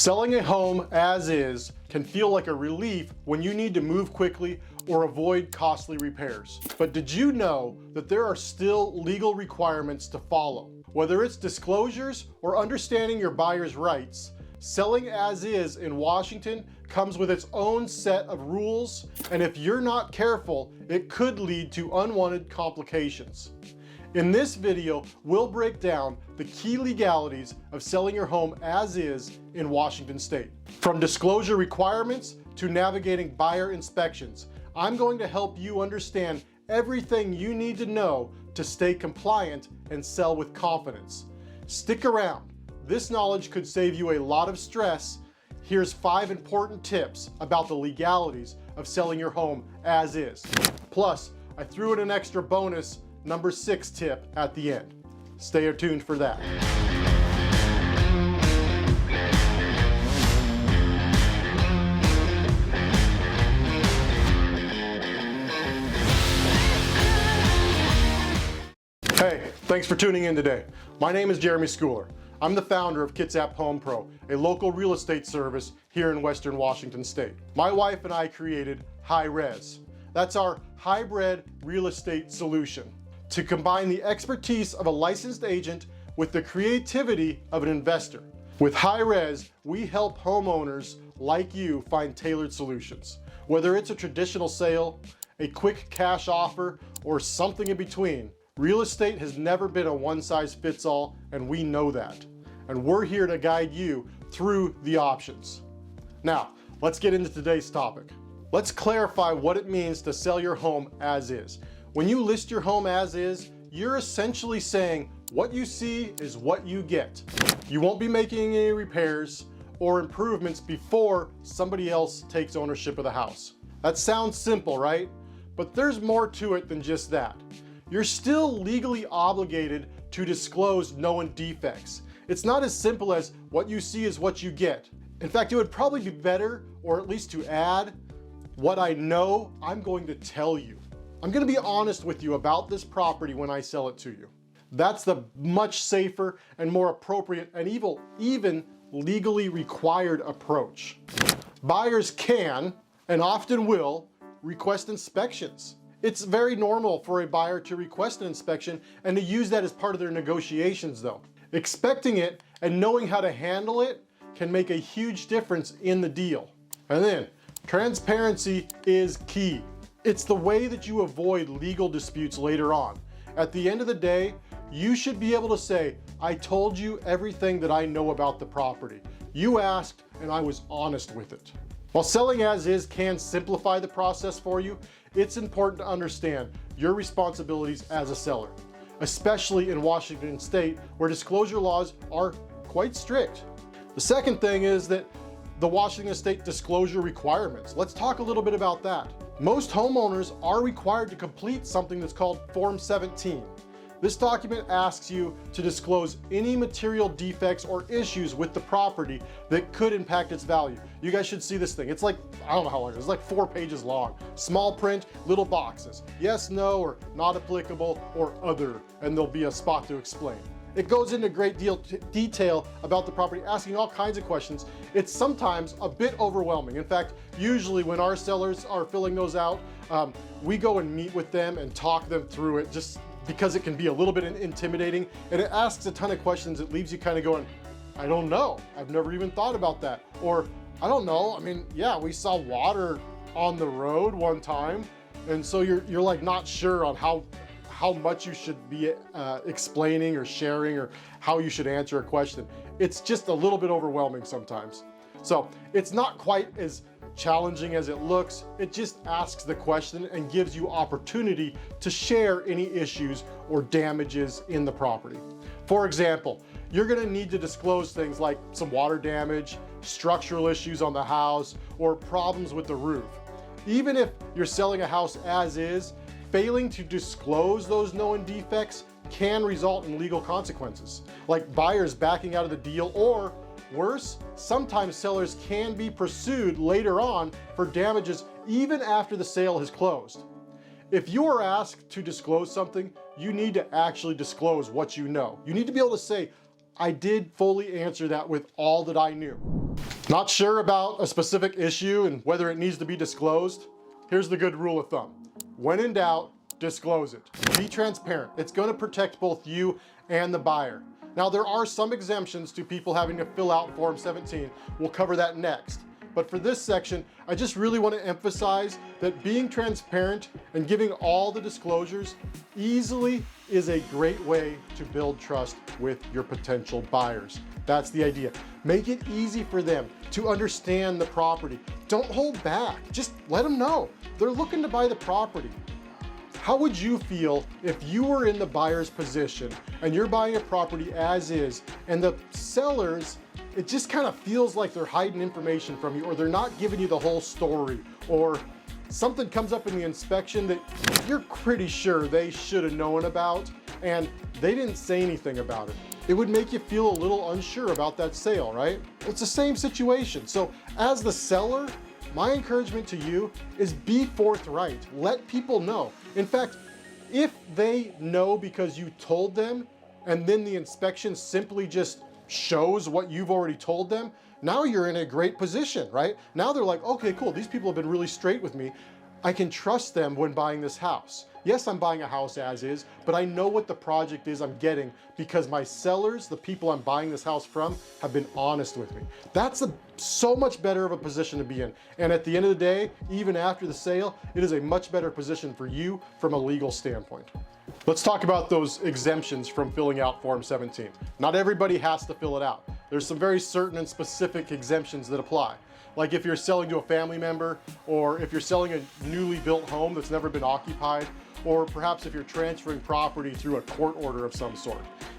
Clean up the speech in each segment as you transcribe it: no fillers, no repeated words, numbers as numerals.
Selling a home as is can feel like a relief when you need to move quickly or avoid costly repairs. But did you know that there are still legal requirements to follow? Whether it's disclosures or understanding your buyer's rights, selling as is in Washington comes with its own set of rules, and if you're not careful, it could lead to unwanted complications. In this video, we'll break down the key legalities of selling your home as is in Washington state. From disclosure requirements to navigating buyer inspections, I'm going to help you understand everything you need to know to stay compliant and sell with confidence. Stick around. This knowledge could save you a lot of stress. Here's 5 important tips about the legalities of selling your home as is. Plus, I threw in an extra bonus number 6 tip at the end. Stay tuned for that. Hey, thanks for tuning in today. My name is Jeremy Schooler. I'm the founder of Kitsap Home Pro, a local real estate service here in Western Washington state. My wife and I created High Res. That's our hybrid real estate solution to combine the expertise of a licensed agent with the creativity of an investor. With High Res, we help homeowners like you find tailored solutions. Whether it's a traditional sale, a quick cash offer, or something in between, real estate has never been a one-size-fits-all, and we know that. And we're here to guide you through the options. Now, let's get into today's topic. Let's clarify what it means to sell your home as is. When you list your home as is, you're essentially saying what you see is what you get. You won't be making any repairs or improvements before somebody else takes ownership of the house. That sounds simple, right? But there's more to it than just that. You're still legally obligated to disclose known defects. It's not as simple as what you see is what you get. In fact, it would probably be better, or at least to add, what I know, I'm going to tell you. I'm going to be honest with you about this property when I sell it to you. That's the much safer and more appropriate and even legally required approach. Buyers can, and often will, request inspections. It's very normal for a buyer to request an inspection and to use that as part of their negotiations though. Expecting it and knowing how to handle it can make a huge difference in the deal. And then, transparency is key. It's the way that you avoid legal disputes later on. At the end of the day, you should be able to say, I told you everything that I know about the property. You asked and I was honest with it. While selling as is can simplify the process for you, it's important to understand your responsibilities as a seller, especially in Washington state where disclosure laws are quite strict. The second thing is that the Washington state disclosure requirements. Let's talk a little bit about that. Most homeowners are required to complete something that's called Form 17. This document asks you to disclose any material defects or issues with the property that could impact its value. You guys should see this thing. It's like, I don't know how long it is. It's like 4 pages long. Small print, little boxes. Yes, no, or not applicable, or other, and there'll be a spot to explain. It goes into great detail about the property, asking all kinds of questions. It's sometimes a bit overwhelming. In fact, usually when our sellers are filling those out, we go and meet with them and talk them through it, just because it can be a little bit intimidating, and it asks a ton of questions. It leaves you kind of going, I don't know. I've never even thought about that. Or, I don't know. I mean, yeah, we saw water on the road one time, and so you're like not sure on how much you should be explaining or sharing or how you should answer a question. It's just a little bit overwhelming sometimes. So it's not quite as challenging as it looks. It just asks the question and gives you opportunity to share any issues or damages in the property. For example, you're going to need to disclose things like some water damage, structural issues on the house, or problems with the roof. Even if you're selling a house as is, failing to disclose those known defects can result in legal consequences, like buyers backing out of the deal, or worse, sometimes sellers can be pursued later on for damages even after the sale has closed. If you are asked to disclose something, you need to actually disclose what you know. You need to be able to say, I did fully answer that with all that I knew. Not sure about a specific issue and whether it needs to be disclosed? Here's the good rule of thumb. When in doubt, disclose it. Be transparent. It's going to protect both you and the buyer. Now, there are some exemptions to people having to fill out Form 17. We'll cover that next. But for this section, I just really want to emphasize that being transparent and giving all the disclosures easily is a great way to build trust with your potential buyers. That's the idea. Make it easy for them to understand the property. Don't hold back. Just let them know. They're looking to buy the property. How would you feel if you were in the buyer's position and you're buying a property as is, and the sellers, it just kind of feels like they're hiding information from you, or they're not giving you the whole story, or something comes up in the inspection that you're pretty sure they should have known about and they didn't say anything about it? It would make you feel a little unsure about that sale, right? It's the same situation. So as the seller, my encouragement to you is be forthright. Let people know. In fact, if they know because you told them and then the inspection simply just shows what you've already told them, now you're in a great position, right? Now they're like, okay, cool, these people have been really straight with me. I can trust them when buying this house. Yes, I'm buying a house as is, but I know what the project is I'm getting because my sellers, the people I'm buying this house from, have been honest with me. That's so much better of a position to be in. And at the end of the day, even after the sale, it is a much better position for you from a legal standpoint. Let's talk about those exemptions from filling out Form 17. Not everybody has to fill it out. There's some very certain and specific exemptions that apply. Like if you're selling to a family member, or if you're selling a newly built home that's never been occupied, or perhaps if you're transferring property through a court order of some sort.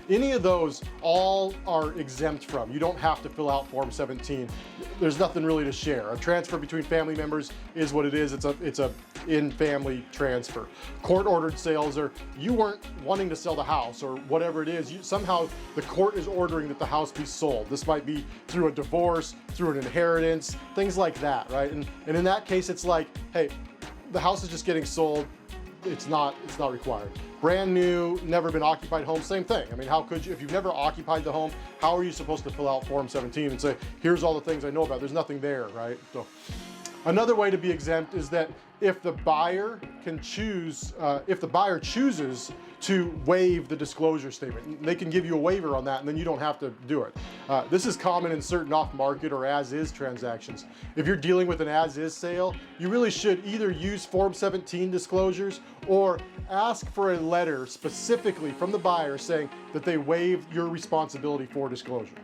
Any of those all are exempt from. You don't have to fill out Form 17. There's nothing really to share. A transfer between family members is what it is. It's a in-family transfer. Court-ordered sales are, you weren't wanting to sell the house or whatever it is. Somehow the court is ordering that the house be sold. This might be through a divorce, through an inheritance, things like that, right? And in that case, it's like, hey, the house is just getting sold. It's not required. Brand new, never been occupied home, same thing. I mean, how could you, if you've never occupied the home, how are you supposed to fill out Form 17 and say, here's all the things I know about? There's nothing there, right? So another way to be exempt is that if the buyer can choose, if the buyer chooses to waive the disclosure statement, they can give you a waiver on that and then you don't have to do it. This is common in certain off-market or as-is transactions. If you're dealing with an as-is sale, you really should either use Form 17 disclosures or ask for a letter specifically from the buyer saying that they waive your responsibility for disclosure.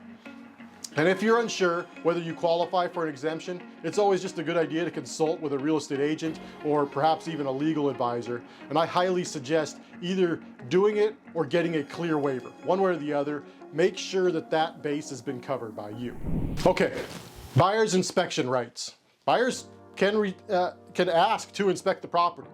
And if you're unsure whether you qualify for an exemption, it's always just a good idea to consult with a real estate agent or perhaps even a legal advisor. And I highly suggest either doing it or getting a clear waiver. One way or the other, make sure that that base has been covered by you. Okay, buyer's inspection rights. Buyers can ask to inspect the property.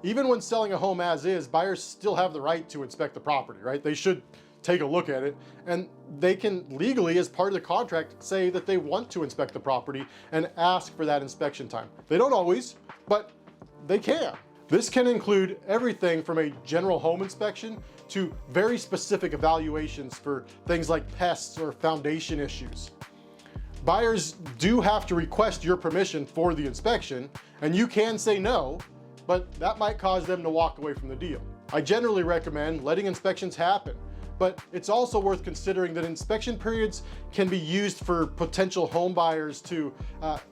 Even when selling a home as is, buyers still have the right to inspect the property, right? They should take a look at it, and they can legally, as part of the contract, say that they want to inspect the property and ask for that inspection time. They don't always, but they can. This can include everything from a general home inspection to very specific evaluations for things like pests or foundation issues. Buyers do have to request your permission for the inspection, and you can say no, but that might cause them to walk away from the deal. I generally recommend letting inspections happen, but it's also worth considering that inspection periods can be used for potential home buyers to,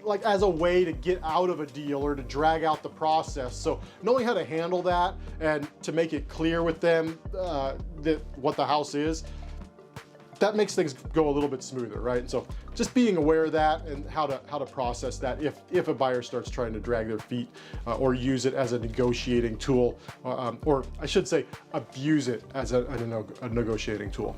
like as a way to get out of a deal or to drag out the process. So knowing how to handle that and to make it clear with them what the house is, that makes things go a little bit smoother, right? And so just being aware of that and how to process that if a buyer starts trying to drag their feet or use it as a negotiating tool, or I should say abuse it as a negotiating tool.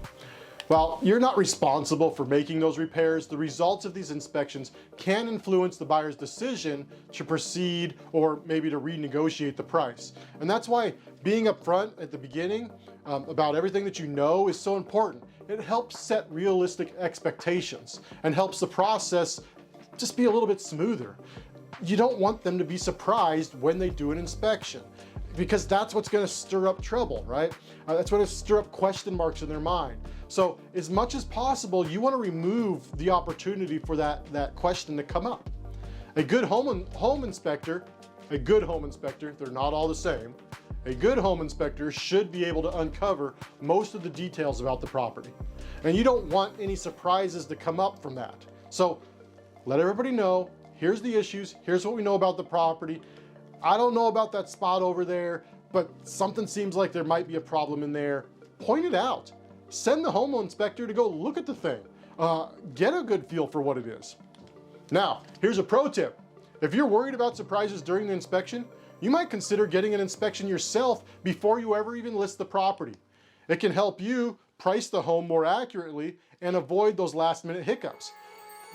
While you're not responsible for making those repairs, the results of these inspections can influence the buyer's decision to proceed or maybe to renegotiate the price. And that's why being upfront at the beginning about everything that you know is so important. It helps set realistic expectations and helps the process just be a little bit smoother. You don't want them to be surprised when they do an inspection. because that's what's going to stir up trouble, right? That's going to stir up question marks in their mind. So as much as possible, you want to remove the opportunity for that question to come up. A good home inspector, they're not all the same. A good home inspector should be able to uncover most of the details about the property. And you don't want any surprises to come up from that. So let everybody know, here's the issues, here's what we know about the property. I don't know about that spot over there, but something seems like there might be a problem in there. Point it out. Send the home inspector to go look at the thing. Get a good feel for what it is. Now, here's a pro tip. If you're worried about surprises during the inspection, you might consider getting an inspection yourself before you ever even list the property. It can help you price the home more accurately and avoid those last-minute hiccups.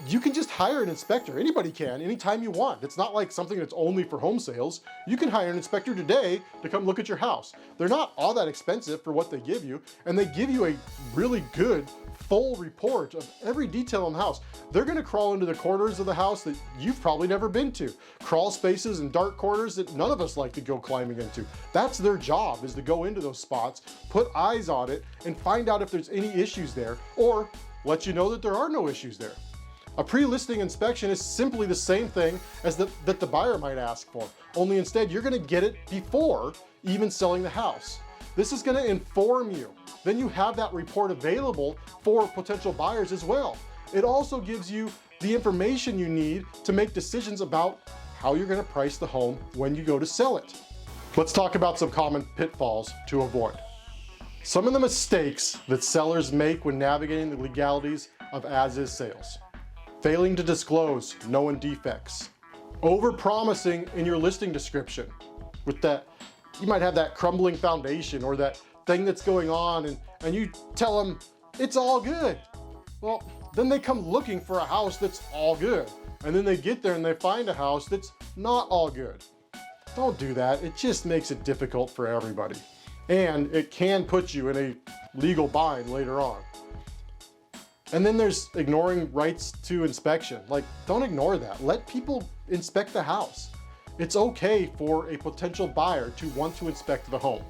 You can just hire an inspector. Anybody can, anytime you want. It's not like something that's only for home sales. You can hire an inspector today to come look at your house. They're not all that expensive for what they give you, and they give you a really good full report of every detail in the house. They're gonna crawl into the corners of the house that you've probably never been to. Crawl spaces and dark corners that none of us like to go climbing into. That's their job, is to go into those spots, put eyes on it, and find out if there's any issues there, or let you know that there are no issues there. A pre-listing inspection is simply the same thing as that the buyer might ask for, only instead you're gonna get it before even selling the house. This is gonna inform you. Then you have that report available for potential buyers as well. It also gives you the information you need to make decisions about how you're gonna price the home when you go to sell it. Let's talk about some common pitfalls to avoid. Some of the mistakes that sellers make when navigating the legalities of as-is sales. Failing to disclose known defects. Over-promising in your listing description. With that, you might have that crumbling foundation or that thing that's going on and you tell them it's all good. Well, then they come looking for a house that's all good. And then they get there and they find a house that's not all good. Don't do that. It just makes it difficult for everybody. And it can put you in a legal bind later on. And then there's ignoring rights to inspection. Like, don't ignore that. Let people inspect the house. It's okay for a potential buyer to want to inspect the home.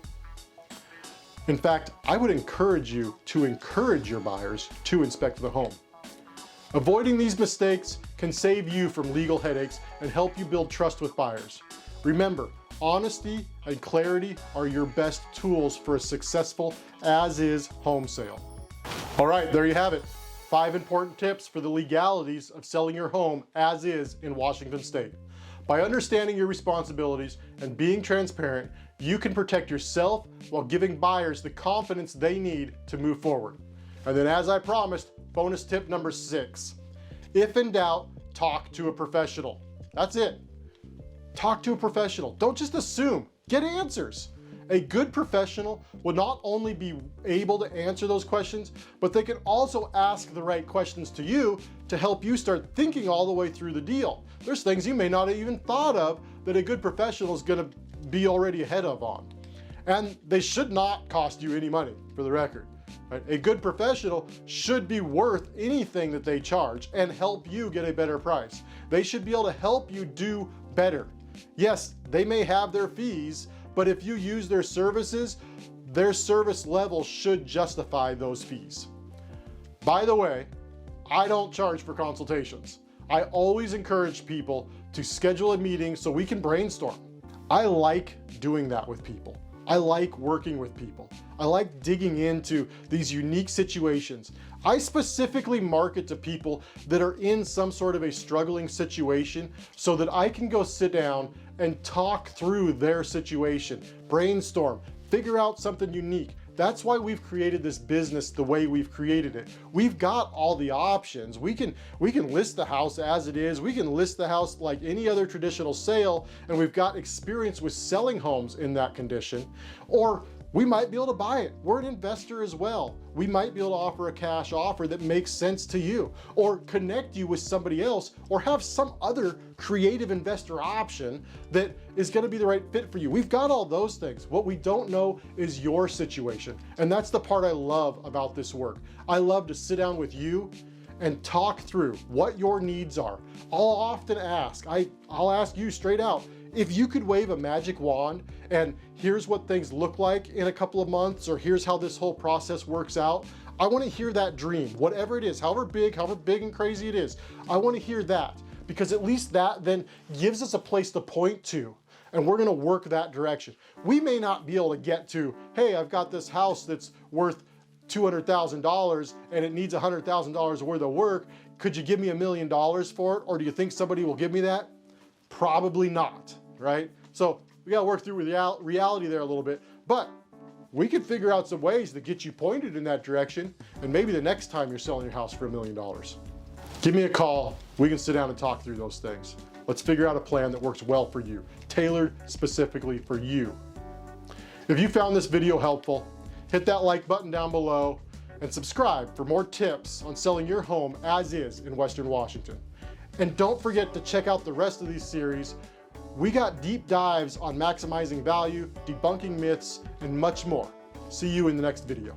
In fact, I would encourage you to encourage your buyers to inspect the home. Avoiding these mistakes can save you from legal headaches and help you build trust with buyers. Remember, honesty and clarity are your best tools for a successful as-is home sale. All right, there you have it. 5 important tips for the legalities of selling your home as is in Washington State. By understanding your responsibilities and being transparent, you can protect yourself while giving buyers the confidence they need to move forward. And then, as I promised, bonus tip number 6. If in doubt, talk to a professional. That's it. Talk to a professional. Don't just assume. Get answers. A good professional will not only be able to answer those questions, but they can also ask the right questions to you to help you start thinking all the way through the deal. There's things you may not have even thought of that a good professional is gonna be already ahead of on. And they should not cost you any money, for the record. Right? A good professional should be worth anything that they charge and help you get a better price. They should be able to help you do better. Yes, they may have their fees, but if you use their services, their service level should justify those fees. By the way, I don't charge for consultations. I always encourage people to schedule a meeting so we can brainstorm. I like doing that with people. I like working with people. I like digging into these unique situations. I specifically market to people that are in some sort of a struggling situation so that I can go sit down and talk through their situation, brainstorm, figure out something unique. That's why we've created this business the way we've created it. We've got all the options. We can list the house as it is. We can list the house like any other traditional sale, and we've got experience with selling homes in that condition. Or we might be able to buy it. We're an investor as well. We might be able to offer a cash offer that makes sense to you, or connect you with somebody else, or have some other creative investor option that is going to be the right fit for you. We've got all those things. What we don't know is your situation. And that's the part I love about this work. I love to sit down with you and talk through what your needs are. I'll often ask, I'll ask you straight out, if you could wave a magic wand and here's what things look like in a couple of months, or here's how this whole process works out, I want to hear that dream, whatever it is, however big and crazy it is. I want to hear that, because at least that then gives us a place to point to, and we're going to work that direction. We may not be able to get to, hey, I've got this house that's worth $200,000 and it needs $100,000 worth of work. Could you give me $1 million for it? Or do you think somebody will give me that? Probably not, right? So we got to work through reality there a little bit, but we could figure out some ways to get you pointed in that direction, and maybe the next time you're selling your house for $1 million. Give me a call. We can sit down and talk through those things. Let's figure out a plan that works well for you, tailored specifically for you. If you found this video helpful, hit that like button down below and subscribe for more tips on selling your home as is in Western Washington. And don't forget to check out the rest of these series. We got deep dives on maximizing value, debunking myths, and much more. See you in the next video.